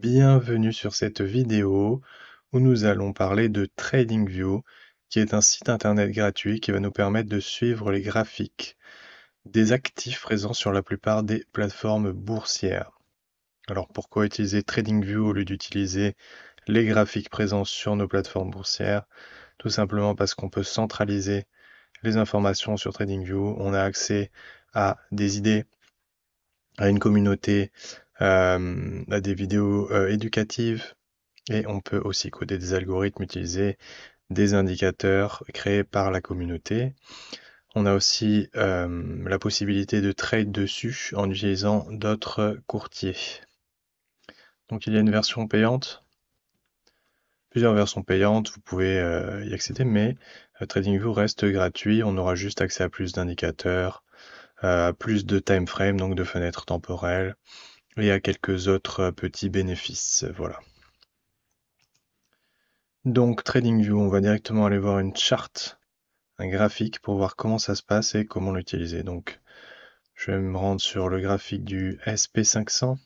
Bienvenue sur cette vidéo où nous allons parler de TradingView, qui est un site internet gratuit qui va nous permettre de suivre les graphiques des actifs présents sur la plupart des plateformes boursières. Alors pourquoi utiliser TradingView au lieu d'utiliser les graphiques présents sur nos plateformes boursières? Tout simplement parce qu'on peut centraliser les informations sur TradingView, on a accès à des idées, à une communauté, à des vidéos éducatives, et on peut aussi coder des algorithmes, utiliser des indicateurs créés par la communauté. On a aussi la possibilité de trade dessus en utilisant d'autres courtiers. Donc il y a une version payante, plusieurs versions payantes, vous pouvez y accéder, mais TradingView reste gratuit. On aura juste accès à plus d'indicateurs, à plus de time frame, donc de fenêtres temporelles, et à quelques autres petits bénéfices. Voilà. Donc TradingView, on va directement aller voir une charte, un graphique pour voir comment ça se passe et comment l'utiliser. Donc je vais me rendre sur le graphique du SP500.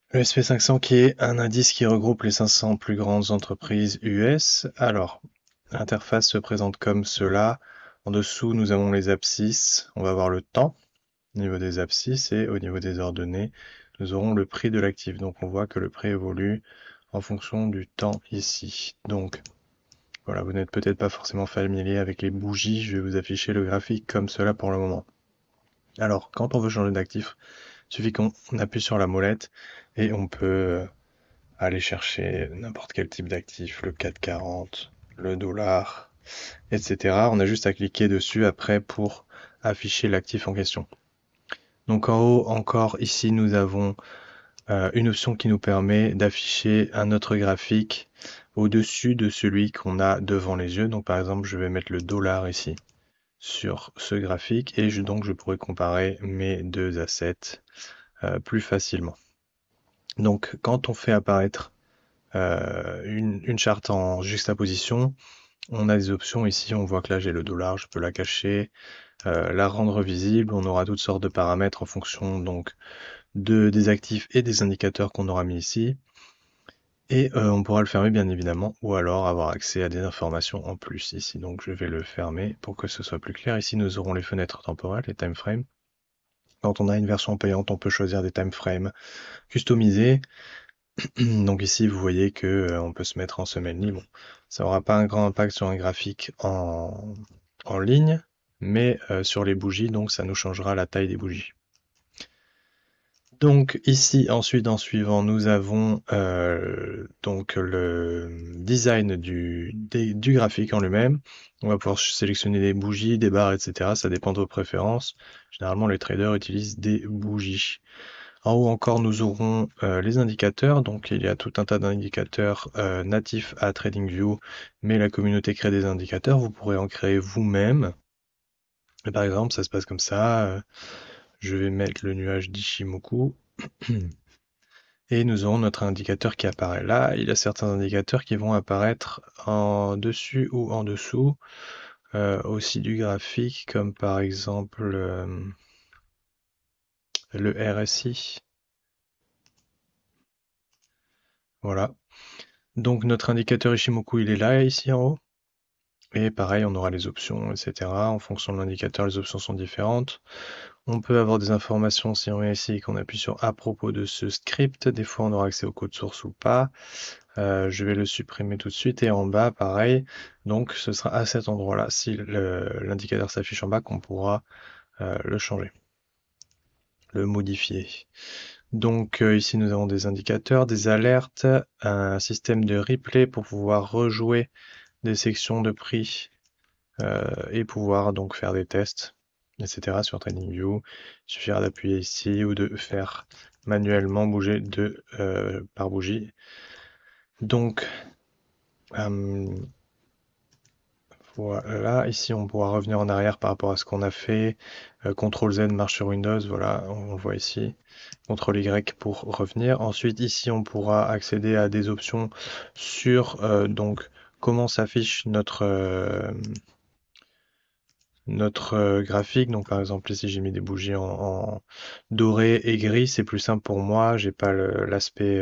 Le SP500 qui est un indice qui regroupe les 500 plus grandes entreprises US. Alors, l'interface se présente comme cela. En dessous, nous avons les abscisses. On va voir le temps au niveau des abscisses et au niveau des ordonnées, nous aurons le prix de l'actif. Donc on voit que le prix évolue en fonction du temps ici. Donc voilà, vous n'êtes peut-être pas forcément familier avec les bougies. Je vais vous afficher le graphique comme cela pour le moment. Alors, quand on veut changer d'actif, il suffit qu'on appuie sur la molette et on peut aller chercher n'importe quel type d'actif, le CAC 40, le dollar, etc. On a juste à cliquer dessus après pour afficher l'actif en question. Donc en haut, encore ici, nous avons une option qui nous permet d'afficher un autre graphique au-dessus de celui qu'on a devant les yeux. Donc par exemple, je vais mettre le dollar ici sur ce graphique et donc je pourrais comparer mes deux assets plus facilement. Donc quand on fait apparaître une charte en juxtaposition, on a des options ici. On voit que là j'ai le dollar, je peux la cacher, la rendre visible. On aura toutes sortes de paramètres en fonction donc des actifs et des indicateurs qu'on aura mis ici. Et on pourra le fermer bien évidemment, ou alors avoir accès à des informations en plus ici. Donc je vais le fermer pour que ce soit plus clair. Ici nous aurons les fenêtres temporelles, les time frames. Quand on a une version payante, on peut choisir des time frames customisés. Donc ici vous voyez que on peut se mettre en semaine libre. Ça n'aura pas un grand impact sur un graphique en ligne, mais sur les bougies, donc ça nous changera la taille des bougies. Donc ici, ensuite, en suivant, nous avons donc le design du graphique en lui-même. On va pouvoir sélectionner des bougies, des barres, etc. Ça dépend de vos préférences. Généralement, les traders utilisent des bougies. En haut encore, nous aurons les indicateurs. Donc il y a tout un tas d'indicateurs natifs à TradingView, mais la communauté crée des indicateurs. Vous pourrez en créer vous-même. Par exemple, ça se passe comme ça. Je vais mettre le nuage d'Ishimoku. Et nous aurons notre indicateur qui apparaît là. Il y a certains indicateurs qui vont apparaître en dessus ou en dessous, aussi du graphique, comme par exemple le RSI. Voilà. Donc notre indicateur Ishimoku, il est là, ici en haut. Et pareil, on aura les options, etc. En fonction de l'indicateur, les options sont différentes. On peut avoir des informations si on vient ici et qu'on appuie sur à propos de ce script. Des fois, on aura accès au code source ou pas. Je vais le supprimer tout de suite. Et en bas, pareil. Donc, ce sera à cet endroit-là, si l'indicateur s'affiche en bas, qu'on pourra le changer, le modifier. Donc, ici, nous avons des indicateurs, des alertes, un système de replay pour pouvoir rejouer des sections de prix et pouvoir donc faire des tests, etc. sur TradingView. Il suffira d'appuyer ici ou de faire manuellement bouger par bougie. Donc voilà, ici on pourra revenir en arrière par rapport à ce qu'on a fait. CTRL Z marche sur Windows, voilà, on le voit ici. CTRL Y pour revenir. Ensuite ici on pourra accéder à des options sur donc comment s'affiche notre graphique. Donc par exemple ici j'ai mis des bougies en doré et gris, c'est plus simple pour moi, j'ai pas l'aspect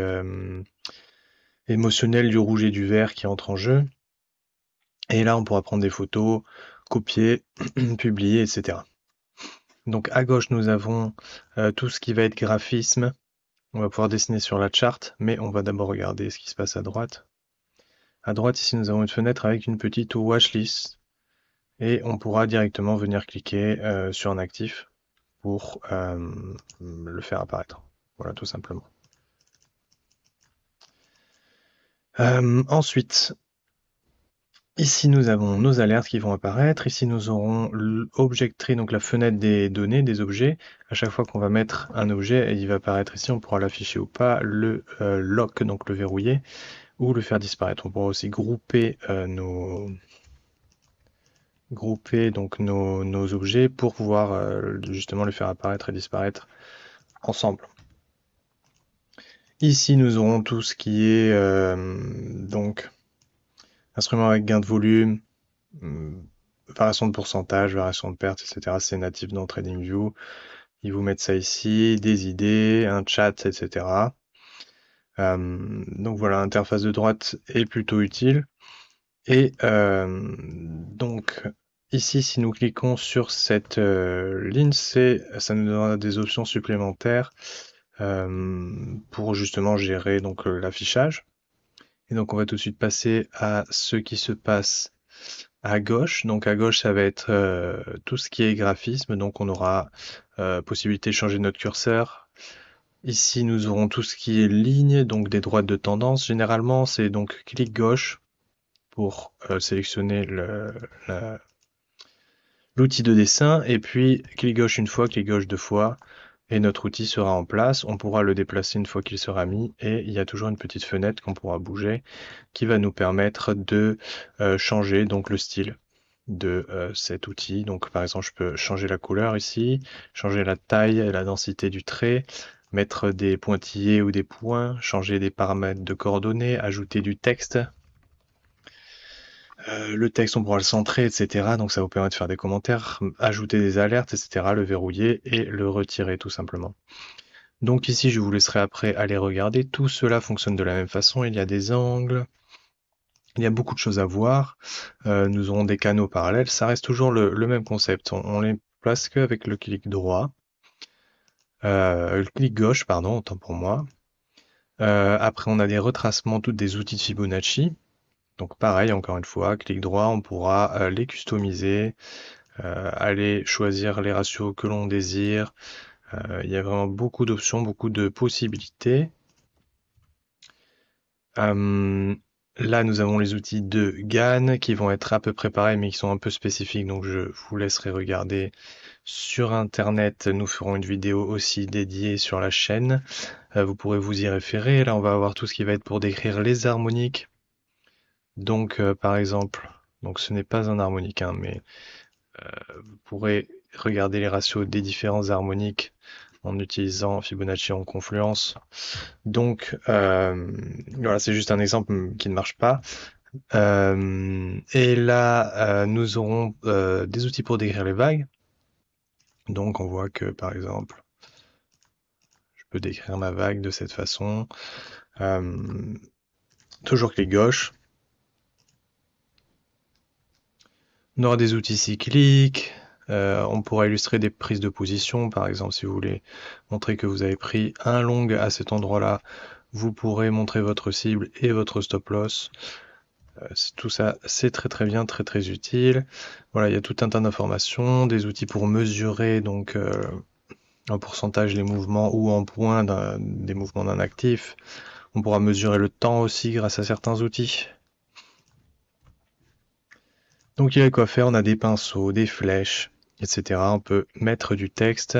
émotionnel du rouge et du vert qui entre en jeu. Et là on pourra prendre des photos, copier, publier, etc. Donc à gauche nous avons tout ce qui va être graphisme. On va pouvoir dessiner sur la charte, mais on va d'abord regarder ce qui se passe à droite. À droite ici nous avons une fenêtre avec une petite watchlist. Et on pourra directement venir cliquer sur un actif pour le faire apparaître. Voilà, tout simplement. Ensuite, ici nous avons nos alertes qui vont apparaître. Ici nous aurons l'object tree, donc la fenêtre des données, des objets. À chaque fois qu'on va mettre un objet, il va apparaître ici, on pourra l'afficher ou pas, le lock, donc le verrouiller, ou le faire disparaître. On pourra aussi grouper donc nos objets pour pouvoir justement les faire apparaître et disparaître ensemble. Ici, nous aurons tout ce qui est donc instrument avec gain de volume, variation de pourcentage, variation de perte, etc. C'est natif dans TradingView. Ils vous mettent ça ici, des idées, un chat, etc. Donc voilà, l'interface de droite est plutôt utile. Et donc ici, si nous cliquons sur cette ligne, ça nous donnera des options supplémentaires pour justement gérer donc l'affichage. Et donc on va tout de suite passer à ce qui se passe à gauche. Donc à gauche, ça va être tout ce qui est graphisme. Donc on aura possibilité de changer notre curseur. Ici, nous aurons tout ce qui est ligne, donc des droites de tendance. Généralement, c'est donc clic gauche pour sélectionner l'outil de dessin, et puis clic gauche une fois, clic gauche deux fois, et notre outil sera en place. On pourra le déplacer une fois qu'il sera mis, et il y a toujours une petite fenêtre qu'on pourra bouger qui va nous permettre de changer donc le style de cet outil. Donc par exemple, je peux changer la couleur ici, changer la taille et la densité du trait, mettre des pointillés ou des points, changer des paramètres de coordonnées, ajouter du texte. Le texte, on pourra le centrer, etc. Donc ça vous permet de faire des commentaires, ajouter des alertes, etc. Le verrouiller et le retirer tout simplement. Donc ici, je vous laisserai après aller regarder. Tout cela fonctionne de la même façon. Il y a des angles, il y a beaucoup de choses à voir. Nous aurons des canaux parallèles. Ça reste toujours le même concept. On les place qu'avec le clic droit. Le clic gauche, pardon, autant pour moi. Après, on a des retracements, toutes des outils de Fibonacci. Donc pareil, encore une fois, clic droit, on pourra les customiser, aller choisir les ratios que l'on désire. Il y a vraiment beaucoup d'options, beaucoup de possibilités. Là, nous avons les outils de GAN qui vont être à peu près pareils, mais qui sont un peu spécifiques. Donc, je vous laisserai regarder sur Internet. Nous ferons une vidéo aussi dédiée sur la chaîne. Vous pourrez vous y référer. Là, on va avoir tout ce qui va être pour décrire les harmoniques. Donc, par exemple, donc ce n'est pas un harmonique, hein, mais vous pourrez regarder les ratios des différents harmoniques en utilisant Fibonacci en confluence. Donc, voilà, c'est juste un exemple qui ne marche pas. Et là, nous aurons des outils pour décrire les vagues. Donc, on voit que, par exemple, je peux décrire ma vague de cette façon. Toujours clic gauche. On aura des outils cycliques. On pourra illustrer des prises de position. Par exemple, si vous voulez montrer que vous avez pris un long à cet endroit-là, vous pourrez montrer votre cible et votre stop loss. Tout ça, c'est très bien, très utile. Voilà, il y a tout un tas d'informations, des outils pour mesurer donc en pourcentage les mouvements ou en points des mouvements d'un actif. On pourra mesurer le temps aussi grâce à certains outils. Donc il y a quoi faire, on a des pinceaux, des flèches, etc. On peut mettre du texte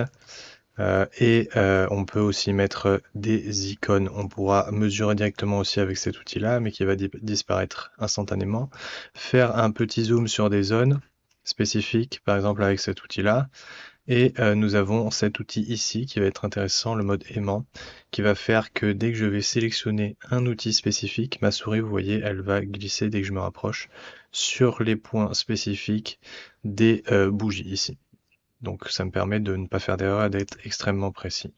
et on peut aussi mettre des icônes. On pourra mesurer directement aussi avec cet outil-là, mais qui va disparaître instantanément. Faire un petit zoom sur des zones spécifiques, par exemple avec cet outil-là. Et nous avons cet outil ici qui va être intéressant, le mode aimant, qui va faire que dès que je vais sélectionner un outil spécifique, ma souris, vous voyez, elle va glisser dès que je me rapproche sur les points spécifiques des bougies ici. Donc ça me permet de ne pas faire d'erreur et d'être extrêmement précis.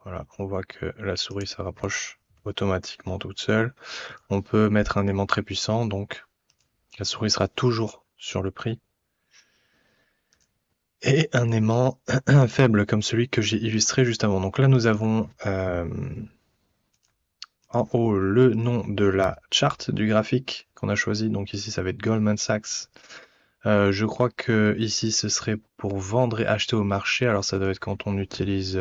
Voilà, on voit que la souris se rapproche automatiquement toute seule. On peut mettre un aimant très puissant, donc la souris sera toujours sur le prix. Et un aimant faible comme celui que j'ai illustré juste avant. Donc là nous avons en haut le nom de la charte du graphique qu'on a choisi. Donc ici ça va être Goldman Sachs. Je crois que ici ce serait pour vendre et acheter au marché. Alors ça doit être quand on utilise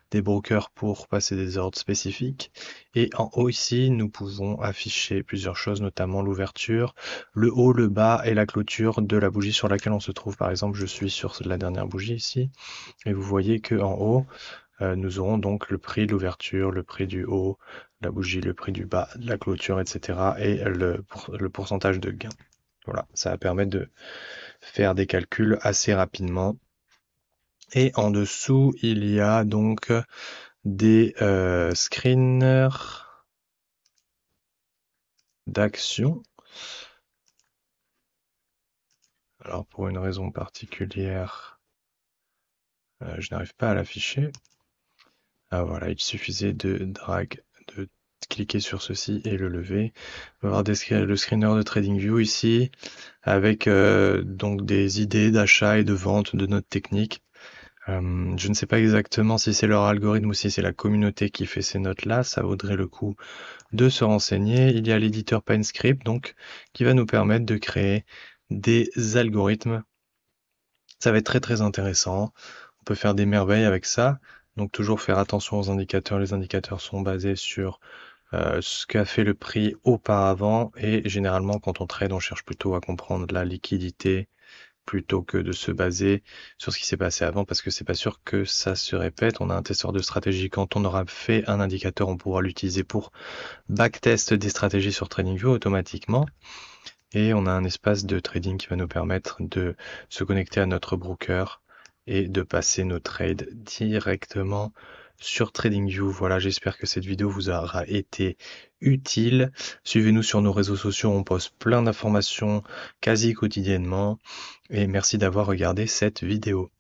des brokers pour passer des ordres spécifiques. Et en haut ici, nous pouvons afficher plusieurs choses, notamment l'ouverture, le haut, le bas et la clôture de la bougie sur laquelle on se trouve. Par exemple, je suis sur la dernière bougie ici. Et vous voyez que en haut, nous aurons donc le prix de l'ouverture, le prix du haut, la bougie, le prix du bas, la clôture, etc. et le pourcentage de gain. Voilà, ça va permettre de faire des calculs assez rapidement. Et en dessous, il y a donc des screeners d'action. Alors pour une raison particulière, je n'arrive pas à l'afficher. Ah voilà, il suffisait de de cliquer sur ceci et le lever. On va avoir le screener de TradingView ici, avec donc des idées d'achat et de vente de notre technique. Je ne sais pas exactement si c'est leur algorithme ou si c'est la communauté qui fait ces notes-là, ça vaudrait le coup de se renseigner. Il y a l'éditeur PineScript, donc, qui va nous permettre de créer des algorithmes. Ça va être très très intéressant. On peut faire des merveilles avec ça. Donc toujours faire attention aux indicateurs. Les indicateurs sont basés sur ce qu'a fait le prix auparavant et généralement quand on trade, on cherche plutôt à comprendre la liquidité plutôt que de se baser sur ce qui s'est passé avant parce que c'est pas sûr que ça se répète. On a un testeur de stratégie. Quand on aura fait un indicateur, on pourra l'utiliser pour backtest des stratégies sur TradingView automatiquement. Et on a un espace de trading qui va nous permettre de se connecter à notre broker et de passer nos trades directement sur TradingView. Voilà, j'espère que cette vidéo vous aura été utile. Suivez-nous sur nos réseaux sociaux, on poste plein d'informations quasi quotidiennement. Et merci d'avoir regardé cette vidéo.